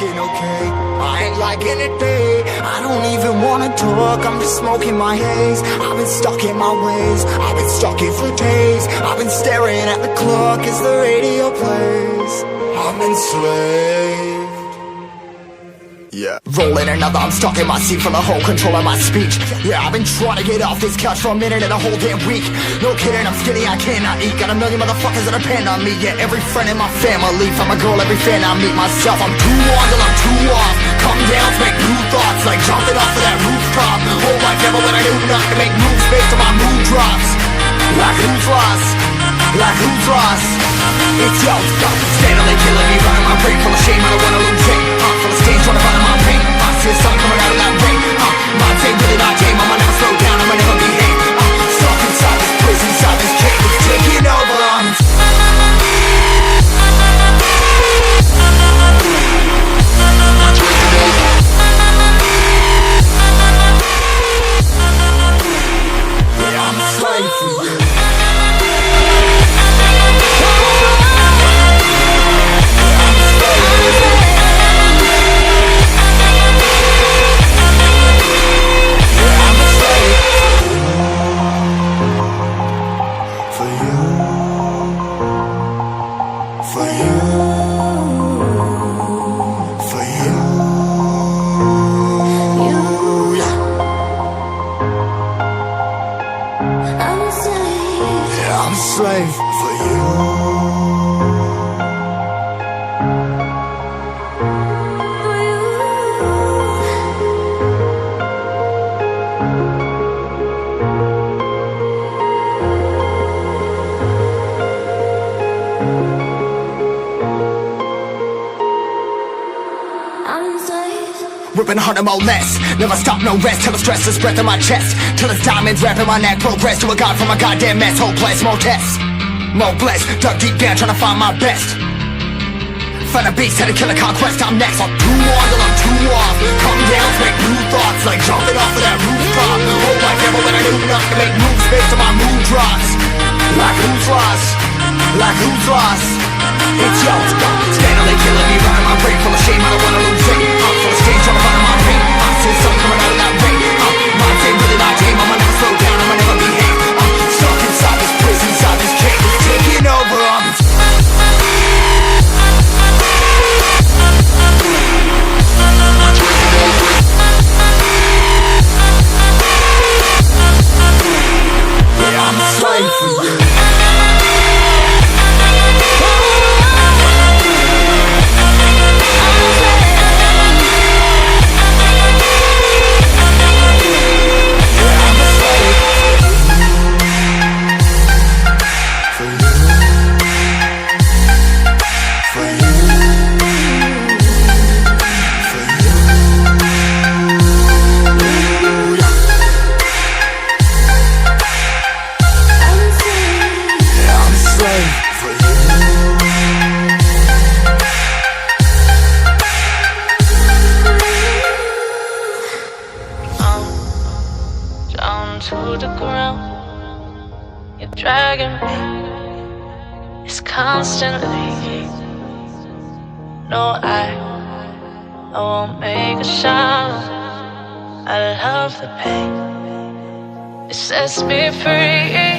fucking okay. I ain't liking it, babe. I don't even wanna talk, I'm just smoking my haze. I've been stuck in my ways, I've been stuck in for days. I've been staring at the clock as the radio plays. I'm enslaved. Yeah. Rolling another, I'm stuck in my seat for the whole control of my speech. Yeah, I've been trying to get off this couch for a minute and a whole damn week. No kidding, I'm skinny, I cannot eat. Got a million motherfuckers that depend on me. Yeah, every friend in my family, from a girl, every fan I meet myself. I'm too on till I'm too off. Come down to make new thoughts, like jumping off of that rooftop. Whole life never when I do nothing to make moves based on my mood drops. Like who's lost? Like who's lost? It's yo, steadily killing me, running my brain full of shame. I don't wanna lose it. Full of stage, trying to find my pain. I see the sun coming out of that rain. My day really not tame. I'ma never slow down. I'ma never behave. Stuck inside this prison, inside this cage. It's taking over. Yeah, I'm a slave for you. I'm a slave for you. Ripping harder, more less. Never stop, no rest. Till the stress is breath in my chest. Till it's diamonds wrapping my neck. Progress to a god from a goddamn mess. Hopeless, more tests, more blessed. Dug deep down, trying to find my best. Find a beast, had to kill a conquest. I'm next. I'm too on till I'm too off. Come down to make new thoughts, like jumping off of that rooftop. Whole life never when I do nothing to make moves based on my mood drops. Like who's lost? Like who's lost? It's yo, steadily killing me, running my brain full of shame. I don't wanna lose it. Full of stage, trying to find my pain. I see the sun coming out of that rain. My day really not tame. I'ma never slow down. I'ma never behave. Stuck inside this prison, inside this cage. It's taking over. Yeah, I'm a slave for you. To the ground, you're dragging me. It's constantly. No, I won't make a sound. I love the pain. It sets me free.